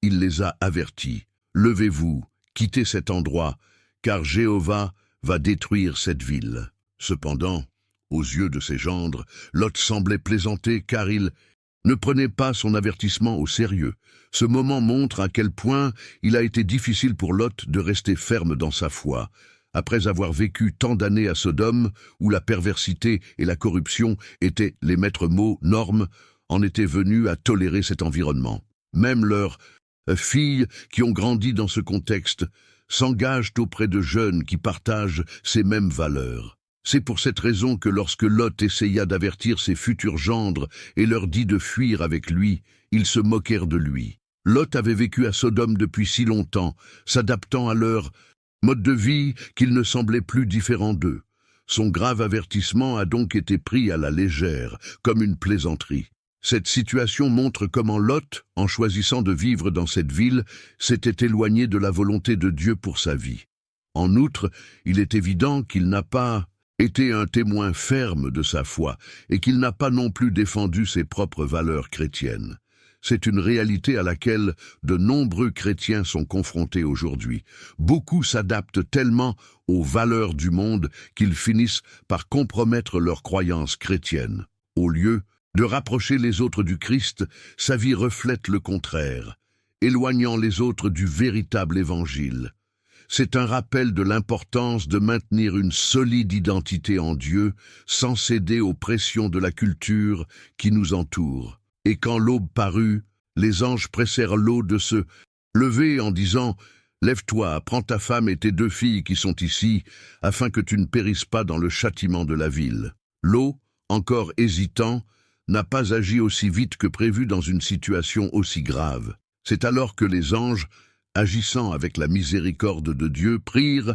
Il les a avertis, « Levez-vous, quittez cet endroit, car Jéhovah va détruire cette ville. » Cependant, aux yeux de ses gendres, Lot semblait plaisanter car il ne prenait pas son avertissement au sérieux. Ce moment montre à quel point il a été difficile pour Lot de rester ferme dans sa foi. Après avoir vécu tant d'années à Sodome, où la perversité et la corruption étaient les maîtres mots, normes, en étaient venus à tolérer cet environnement. Même leurs filles, qui ont grandi dans ce contexte, s'engagent auprès de jeunes qui partagent ces mêmes valeurs. C'est pour cette raison que lorsque Lot essaya d'avertir ses futurs gendres et leur dit de fuir avec lui, ils se moquèrent de lui. Lot avait vécu à Sodome depuis si longtemps, s'adaptant à leur mode de vie qu'il ne semblait plus différent d'eux. Son grave avertissement a donc été pris à la légère, comme une plaisanterie. Cette situation montre comment Lot, en choisissant de vivre dans cette ville, s'était éloigné de la volonté de Dieu pour sa vie. En outre, il est évident qu'il n'a pas été un témoin ferme de sa foi et qu'il n'a pas non plus défendu ses propres valeurs chrétiennes. C'est une réalité à laquelle de nombreux chrétiens sont confrontés aujourd'hui. Beaucoup s'adaptent tellement aux valeurs du monde qu'ils finissent par compromettre leurs croyances chrétiennes. Au lieu de rapprocher les autres du Christ, sa vie reflète le contraire, éloignant les autres du véritable évangile. C'est un rappel de l'importance de maintenir une solide identité en Dieu sans céder aux pressions de la culture qui nous entoure. Et quand l'aube parut, les anges pressèrent Lot de se lever en disant « Lève-toi, prends ta femme et tes 2 filles qui sont ici, afin que tu ne périsses pas dans le châtiment de la ville. » Lot, encore hésitant, n'a pas agi aussi vite que prévu dans une situation aussi grave. C'est alors que les anges, agissant avec la miséricorde de Dieu, prirent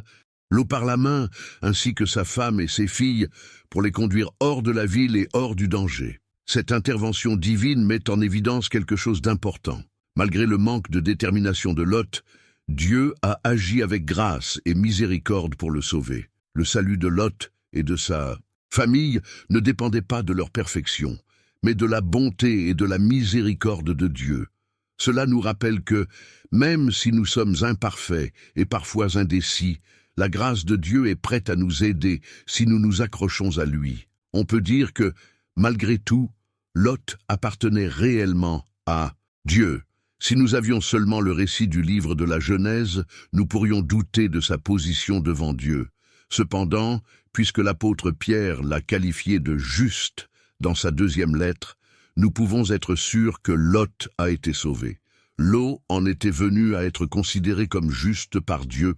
Lot par la main, ainsi que sa femme et ses filles, pour les conduire hors de la ville et hors du danger. Cette intervention divine met en évidence quelque chose d'important. Malgré le manque de détermination de Lot, Dieu a agi avec grâce et miséricorde pour le sauver. Le salut de Lot et de sa famille ne dépendait pas de leur perfection, mais de la bonté et de la miséricorde de Dieu. Cela nous rappelle que, même si nous sommes imparfaits et parfois indécis, la grâce de Dieu est prête à nous aider si nous nous accrochons à lui. On peut dire que, malgré tout, Lot appartenait réellement à Dieu. Si nous avions seulement le récit du livre de la Genèse, nous pourrions douter de sa position devant Dieu. Cependant, puisque l'apôtre Pierre l'a qualifié de juste dans sa 2e lettre, nous pouvons être sûrs que Lot a été sauvé. Lot en était venu à être considéré comme juste par Dieu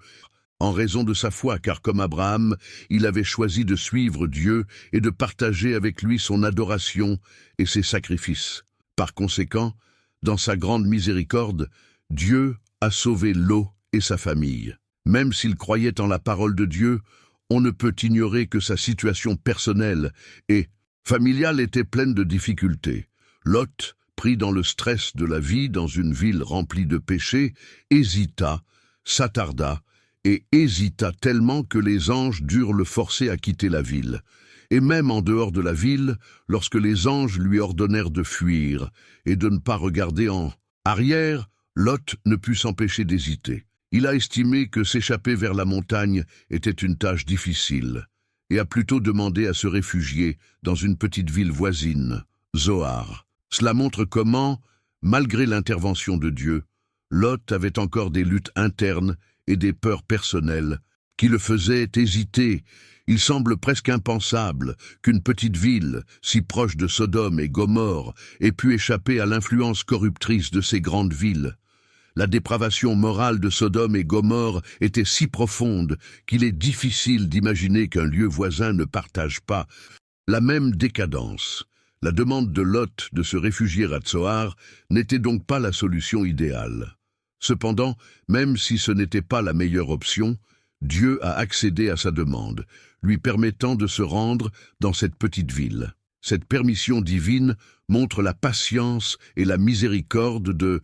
en raison de sa foi, car comme Abraham, il avait choisi de suivre Dieu et de partager avec lui son adoration et ses sacrifices. Par conséquent, dans sa grande miséricorde, Dieu a sauvé Lot et sa famille. Même s'il croyait en la parole de Dieu, on ne peut ignorer que sa situation personnelle et familiale était pleine de difficultés. Lot, pris dans le stress de la vie dans une ville remplie de péchés, hésita, s'attarda et hésita tellement que les anges durent le forcer à quitter la ville. Et même en dehors de la ville, lorsque les anges lui ordonnèrent de fuir et de ne pas regarder en arrière, Lot ne put s'empêcher d'hésiter. Il a estimé que s'échapper vers la montagne était une tâche difficile et a plutôt demandé à se réfugier dans une petite ville voisine, Zoar. Cela montre comment, malgré l'intervention de Dieu, Lot avait encore des luttes internes et des peurs personnelles qui le faisaient hésiter. Il semble presque impensable qu'une petite ville, si proche de Sodome et Gomorrhe, ait pu échapper à l'influence corruptrice de ces grandes villes. La dépravation morale de Sodome et Gomorrhe était si profonde qu'il est difficile d'imaginer qu'un lieu voisin ne partage pas la même décadence. La demande de Lot de se réfugier à Tsoar n'était donc pas la solution idéale. Cependant, même si ce n'était pas la meilleure option, Dieu a accédé à sa demande, lui permettant de se rendre dans cette petite ville. Cette permission divine montre la patience et la miséricorde de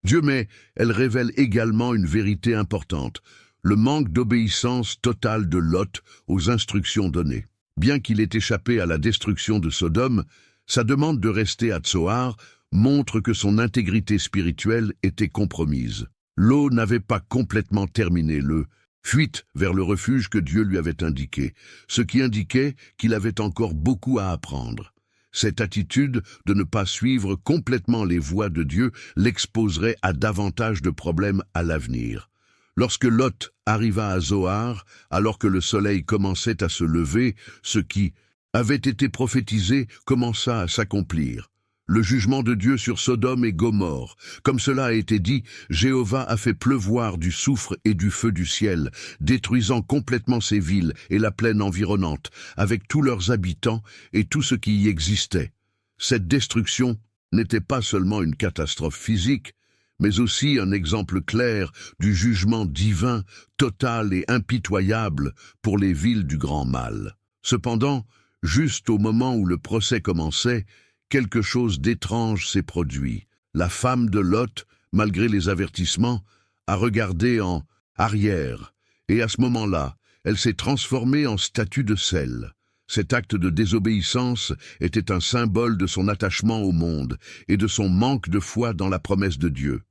Dieu, mais elle révèle également une vérité importante, le manque d'obéissance totale de Lot aux instructions données. Bien qu'il ait échappé à la destruction de Sodome, sa demande de rester à Tsoar montre que son intégrité spirituelle était compromise. L'eau n'avait pas complètement terminé le fuite vers le refuge que Dieu lui avait indiqué, ce qui indiquait qu'il avait encore beaucoup à apprendre. Cette attitude de ne pas suivre complètement les voies de Dieu l'exposerait à davantage de problèmes à l'avenir. Lorsque Lot arriva à Zoar, alors que le soleil commençait à se lever, ce qui avait été prophétisé commença à s'accomplir. Le jugement de Dieu sur Sodome et Gomorrhe. Comme cela a été dit, Jéhovah a fait pleuvoir du soufre et du feu du ciel, détruisant complètement ces villes et la plaine environnante, avec tous leurs habitants et tout ce qui y existait. Cette destruction n'était pas seulement une catastrophe physique, mais aussi un exemple clair du jugement divin, total et impitoyable pour les villes du grand mal. Cependant, juste au moment où le procès commençait, quelque chose d'étrange s'est produit. La femme de Lot, malgré les avertissements, a regardé en arrière, et à ce moment-là, elle s'est transformée en statue de sel. Cet acte de désobéissance était un symbole de son attachement au monde et de son manque de foi dans la promesse de Dieu.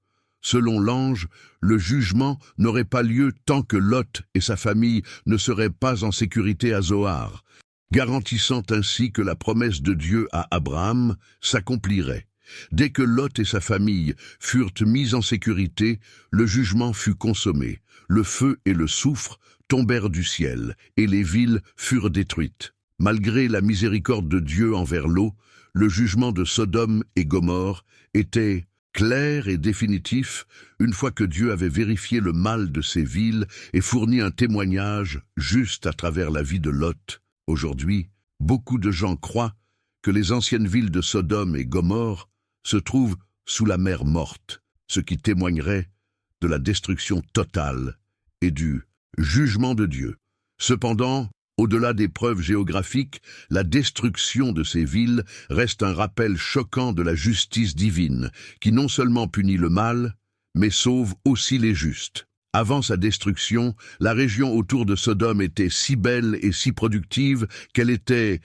Selon l'ange, le jugement n'aurait pas lieu tant que Lot et sa famille ne seraient pas en sécurité à Zoar, garantissant ainsi que la promesse de Dieu à Abraham s'accomplirait. Dès que Lot et sa famille furent mis en sécurité, le jugement fut consommé. Le feu et le soufre tombèrent du ciel, et les villes furent détruites. Malgré la miséricorde de Dieu envers l'eau, le jugement de Sodome et Gomorrhe était clair et définitif une fois que Dieu avait vérifié le mal de ces villes et fourni un témoignage juste à travers la vie de Lot. Aujourd'hui, beaucoup de gens croient que les anciennes villes de Sodome et Gomorrhe se trouvent sous la mer morte, ce qui témoignerait de la destruction totale et du jugement de Dieu. Cependant, au-delà des preuves géographiques, la destruction de ces villes reste un rappel choquant de la justice divine, qui non seulement punit le mal, mais sauve aussi les justes. Avant sa destruction, la région autour de Sodome était si belle et si productive qu'elle était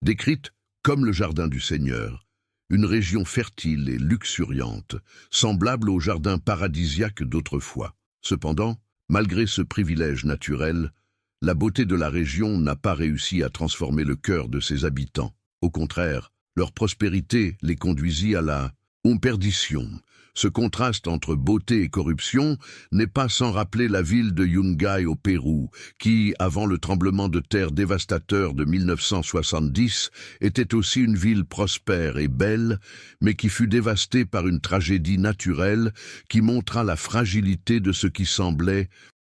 décrite comme le jardin du Seigneur, une région fertile et luxuriante, semblable au jardin paradisiaque d'autrefois. Cependant, malgré ce privilège naturel, la beauté de la région n'a pas réussi à transformer le cœur de ses habitants. Au contraire, leur prospérité les conduisit à la perdition. Ce contraste entre beauté et corruption n'est pas sans rappeler la ville de Yungay au Pérou, qui, avant le tremblement de terre dévastateur de 1970, était aussi une ville prospère et belle, mais qui fut dévastée par une tragédie naturelle qui montra la fragilité de ce qui semblait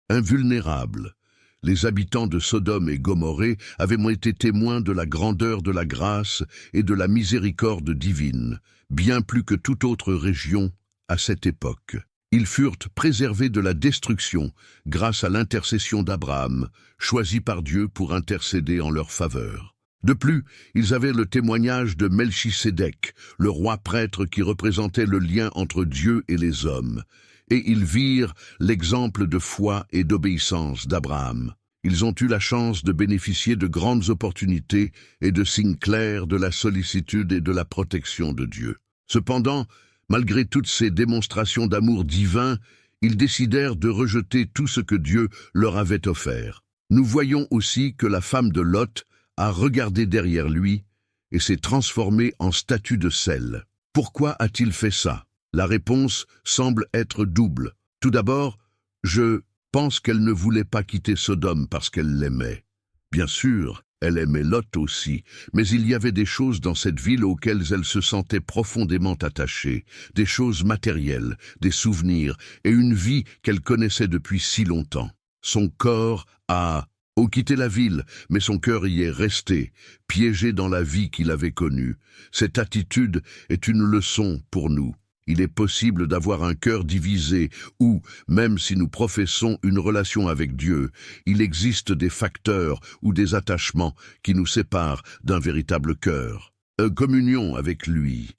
invulnérable. Les habitants de Sodome et Gomorrhe avaient été témoins de la grandeur de la grâce et de la miséricorde divine, bien plus que toute autre région à cette époque. Ils furent préservés de la destruction grâce à l'intercession d'Abraham, choisi par Dieu pour intercéder en leur faveur. De plus, ils avaient le témoignage de Melchisédek, le roi prêtre qui représentait le lien entre Dieu et les hommes. et ils virent l'exemple de foi et d'obéissance d'Abraham. Ils ont eu la chance de bénéficier de grandes opportunités et de signes clairs de la sollicitude et de la protection de Dieu. Cependant, malgré toutes ces démonstrations d'amour divin, ils décidèrent de rejeter tout ce que Dieu leur avait offert. Nous voyons aussi que la femme de Lot a regardé derrière lui et s'est transformée en statue de sel. Pourquoi a-t-il fait ça? La réponse semble être double. Tout d'abord, je pense qu'elle ne voulait pas quitter Sodome parce qu'elle l'aimait. Bien sûr, elle aimait Lot aussi, mais il y avait des choses dans cette ville auxquelles elle se sentait profondément attachée, des choses matérielles, des souvenirs et une vie qu'elle connaissait depuis si longtemps. Son corps a quitté la ville, mais son cœur y est resté, piégé dans la vie qu'il avait connue. Cette attitude est une leçon pour nous. Il est possible d'avoir un cœur divisé ou, même si nous professons une relation avec Dieu, il existe des facteurs ou des attachements qui nous séparent d'un véritable cœur. Communion avec lui.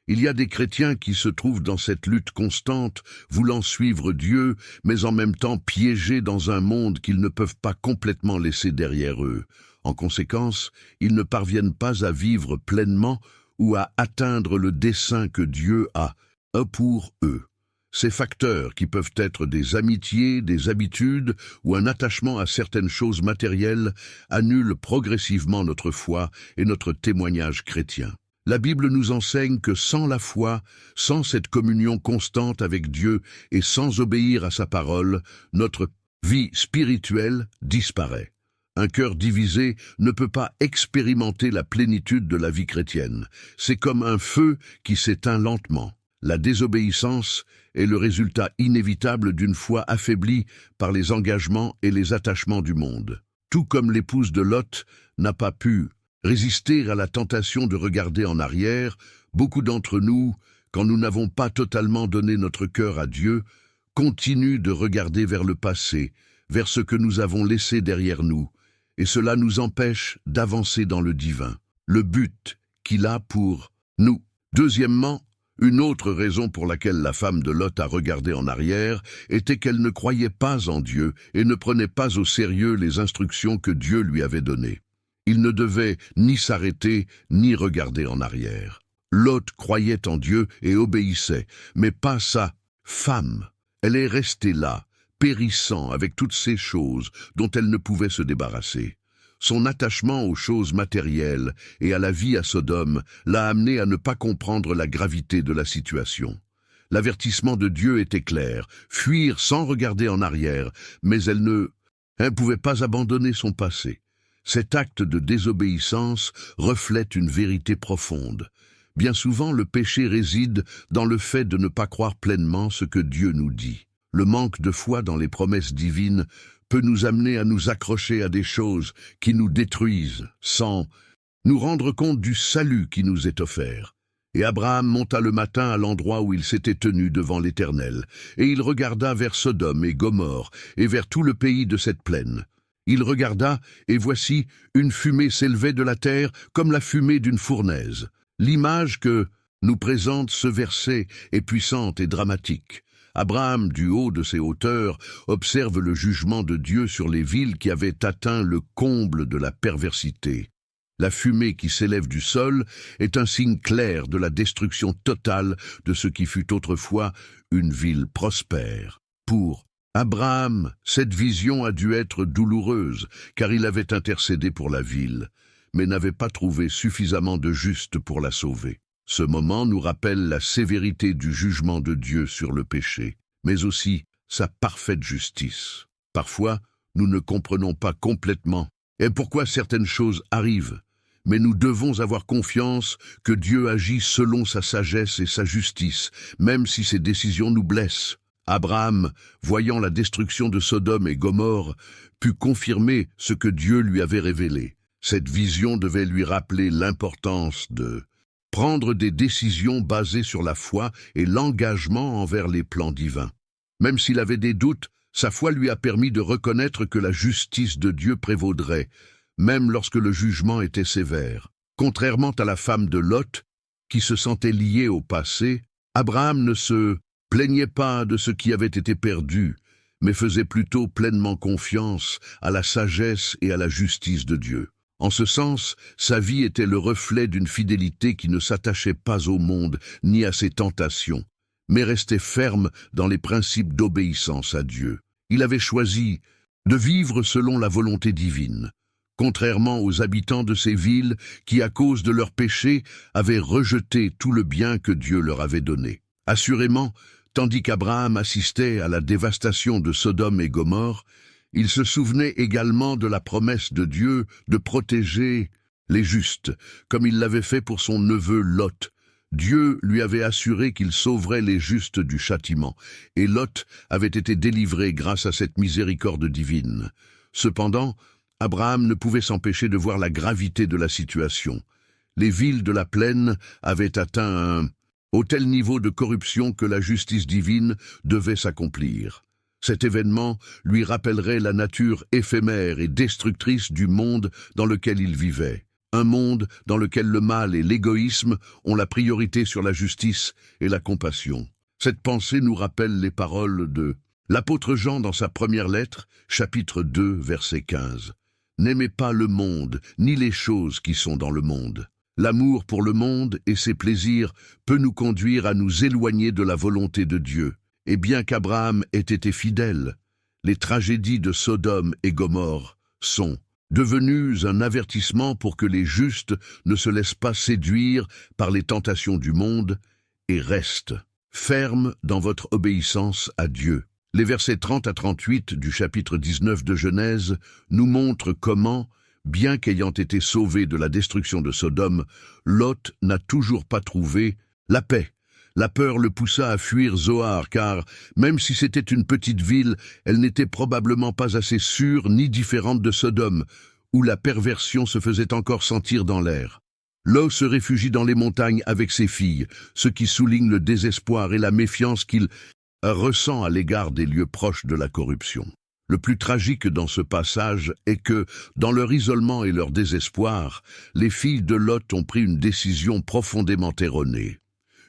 Il y a des chrétiens qui se trouvent dans cette lutte constante, voulant suivre Dieu, mais en même temps piégés dans un monde qu'ils ne peuvent pas complètement laisser derrière eux. En conséquence, ils ne parviennent pas à vivre pleinement ou à atteindre le dessein que Dieu a pour eux. Ces facteurs, qui peuvent être des amitiés, des habitudes ou un attachement à certaines choses matérielles, annulent progressivement notre foi et notre témoignage chrétien. La Bible nous enseigne que sans la foi, sans cette communion constante avec Dieu et sans obéir à sa parole, notre vie spirituelle disparaît. Un cœur divisé ne peut pas expérimenter la plénitude de la vie chrétienne. C'est comme un feu qui s'éteint lentement. La désobéissance est le résultat inévitable d'une foi affaiblie par les engagements et les attachements du monde. Tout comme l'épouse de Lot n'a pas pu résister à la tentation de regarder en arrière, beaucoup d'entre nous, quand nous n'avons pas totalement donné notre cœur à Dieu, continuent de regarder vers le passé, vers ce que nous avons laissé derrière nous, et cela nous empêche d'avancer dans le divin, le but qu'il a pour nous. Deuxièmement, une autre raison pour laquelle la femme de Lot a regardé en arrière était qu'elle ne croyait pas en Dieu et ne prenait pas au sérieux les instructions que Dieu lui avait données. Il ne devait ni s'arrêter ni regarder en arrière. Lot croyait en Dieu et obéissait, mais pas sa femme. Elle est restée là, périssant avec toutes ces choses dont elle ne pouvait se débarrasser. Son attachement aux choses matérielles et à la vie à Sodome l'a amené à ne pas comprendre la gravité de la situation. L'avertissement de Dieu était clair, fuir sans regarder en arrière, mais elle ne pouvait pas abandonner son passé. Cet acte de désobéissance reflète une vérité profonde. Bien souvent, le péché réside dans le fait de ne pas croire pleinement ce que Dieu nous dit. Le manque de foi dans les promesses divines peut nous amener à nous accrocher à des choses qui nous détruisent, sans nous rendre compte du salut qui nous est offert. Et Abraham monta le matin à l'endroit où il s'était tenu devant l'Éternel, et il regarda vers Sodome et Gomorrhe, et vers tout le pays de cette plaine. Il regarda, et voici, une fumée s'élevait de la terre comme la fumée d'une fournaise. L'image que nous présente ce verset est puissante et dramatique. Abraham, du haut de ses hauteurs, observe le jugement de Dieu sur les villes qui avaient atteint le comble de la perversité. La fumée qui s'élève du sol est un signe clair de la destruction totale de ce qui fut autrefois une ville prospère. Pour Abraham, cette vision a dû être douloureuse, car il avait intercédé pour la ville, mais n'avait pas trouvé suffisamment de justes pour la sauver. Ce moment nous rappelle la sévérité du jugement de Dieu sur le péché, mais aussi sa parfaite justice. Parfois, nous ne comprenons pas complètement pourquoi certaines choses arrivent, mais nous devons avoir confiance que Dieu agit selon sa sagesse et sa justice, même si ses décisions nous blessent. Abraham, voyant la destruction de Sodome et Gomorrhe, put confirmer ce que Dieu lui avait révélé. Cette vision devait lui rappeler l'importance de prendre des décisions basées sur la foi et l'engagement envers les plans divins. Même s'il avait des doutes, sa foi lui a permis de reconnaître que la justice de Dieu prévaudrait, même lorsque le jugement était sévère. Contrairement à la femme de Lot, qui se sentait liée au passé, Abraham ne se plaignait pas de ce qui avait été perdu, mais faisait plutôt pleinement confiance à la sagesse et à la justice de Dieu. En ce sens, sa vie était le reflet d'une fidélité qui ne s'attachait pas au monde ni à ses tentations, mais restait ferme dans les principes d'obéissance à Dieu. Il avait choisi de vivre selon la volonté divine, contrairement aux habitants de ces villes qui, à cause de leurs péchés, avaient rejeté tout le bien que Dieu leur avait donné. Assurément, tandis qu'Abraham assistait à la dévastation de Sodome et Gomorrhe, il se souvenait également de la promesse de Dieu de protéger les justes, comme il l'avait fait pour son neveu Lot. Dieu lui avait assuré qu'il sauverait les justes du châtiment, et Lot avait été délivré grâce à cette miséricorde divine. Cependant, Abraham ne pouvait s'empêcher de voir la gravité de la situation. Les villes de la plaine avaient atteint un tel niveau de corruption que la justice divine devait s'accomplir. Cet événement lui rappellerait la nature éphémère et destructrice du monde dans lequel il vivait. Un monde dans lequel le mal et l'égoïsme ont la priorité sur la justice et la compassion. Cette pensée nous rappelle les paroles de l'apôtre Jean dans sa première lettre, chapitre 2, verset 15. « N'aimez pas le monde, ni les choses qui sont dans le monde. L'amour pour le monde et ses plaisirs peut nous conduire à nous éloigner de la volonté de Dieu. Et bien qu'Abraham ait été fidèle, les tragédies de Sodome et Gomorrhe sont devenues un avertissement pour que les justes ne se laissent pas séduire par les tentations du monde et restent fermes dans votre obéissance à Dieu. Les versets 30 à 38 du chapitre 19 de Genèse nous montrent comment, bien qu'ayant été sauvé de la destruction de Sodome, Lot n'a toujours pas trouvé la paix. La peur le poussa à fuir Zoar, car, même si c'était une petite ville, elle n'était probablement pas assez sûre ni différente de Sodome, où la perversion se faisait encore sentir dans l'air. Lot se réfugie dans les montagnes avec ses filles, ce qui souligne le désespoir et la méfiance qu'il ressent à l'égard des lieux proches de la corruption. Le plus tragique dans ce passage est que, dans leur isolement et leur désespoir, les filles de Lot ont pris une décision profondément erronée.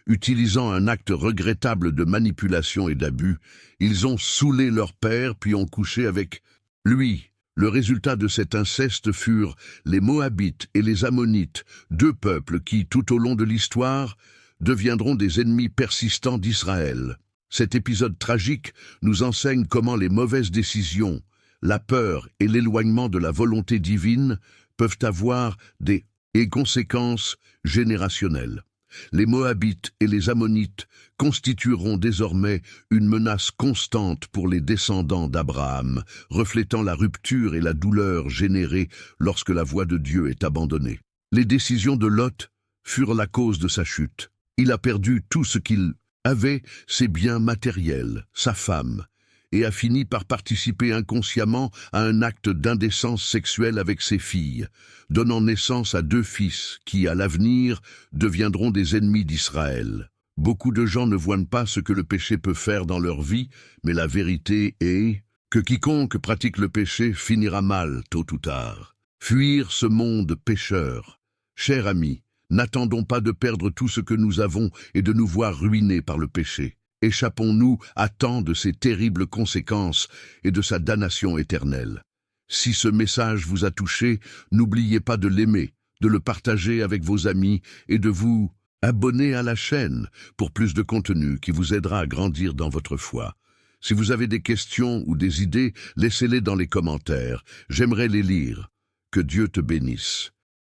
Utilisant un acte regrettable de manipulation et d'abus, ils ont saoulé leur père puis ont couché avec lui. Le résultat de cet inceste furent les Moabites et les Ammonites, deux peuples qui, tout au long de l'histoire, deviendront des ennemis persistants d'Israël. Cet épisode tragique nous enseigne comment les mauvaises décisions, la peur et l'éloignement de la volonté divine peuvent avoir des conséquences générationnelles. Les Moabites et les Ammonites constitueront désormais une menace constante pour les descendants d'Abraham, reflétant la rupture et la douleur générées lorsque la voie de Dieu est abandonnée. Les décisions de Lot furent la cause de sa chute. Il a perdu tout ce qu'il avait, ses biens matériels, sa femme, et a fini par participer inconsciemment à un acte d'indécence sexuelle avec ses filles, donnant naissance à deux fils qui, à l'avenir, deviendront des ennemis d'Israël. Beaucoup de gens ne voient pas ce que le péché peut faire dans leur vie, mais la vérité est que quiconque pratique le péché finira mal, tôt ou tard. Fuir ce monde pécheur. Cher ami, n'attendons pas de perdre tout ce que nous avons et de nous voir ruinés par le péché. Échappons-nous à temps de ses terribles conséquences et de sa damnation éternelle. Si ce message vous a touché, n'oubliez pas de l'aimer, de le partager avec vos amis et de vous abonner à la chaîne pour plus de contenu qui vous aidera à grandir dans votre foi. Si vous avez des questions ou des idées, laissez-les dans les commentaires. J'aimerais les lire. Que Dieu te bénisse.